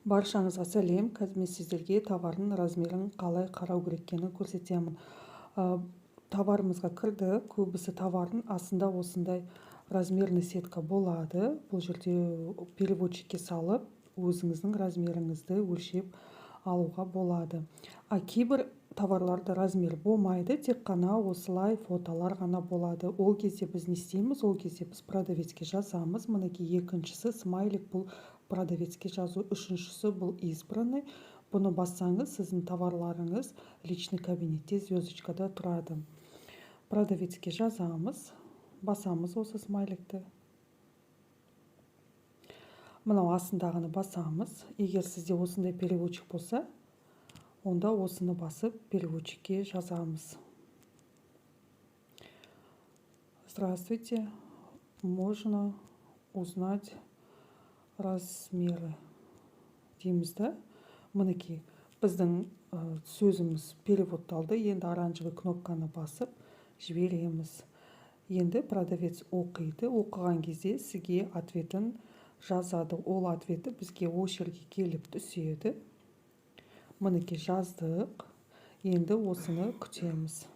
Баршаңызға сәлем. Қазір мен сіздерге товардың размерін қалай қарау керек екенін көрсетемін. Товарымызға кірді. Көбісі товардың астында осындай размерный сетка болады. Бұл жерде переводчикке салып, өзіңіздің размеріңізді өлшеп алуға болады. Кейбір товарларда размер болмайды, тек қана осылай фотолар ғана болады. Ол кезде біз не істейміз? Ол кезде біз продавецке жазамыз. Мінекей екіншісі смайлик, бұл продавецке жазу, үшіншісі бұл избранный. Бұны бассаңыз, сіздің товарларыңыз личный кабинетте звездочкада тұрады. Продавецке жазамыз, басамыз осы смайликті. Мынау астындағыны басамыз. Егер сізде осындай переводчик болса, онда осыны басып переводчикке жазамыз. Здравствуйте, можно узнать размеры дейміз да. Мінекей біздің сөзіміз переводталды. Енді оранжевый кнопканы басып жібереміз. Енді продавец оқиды. Оқыған кезде сізге ответін жазады. Ол ответі бізге очерге келіп түседі. Мінекей жаздық. Енді осыны күтеміз.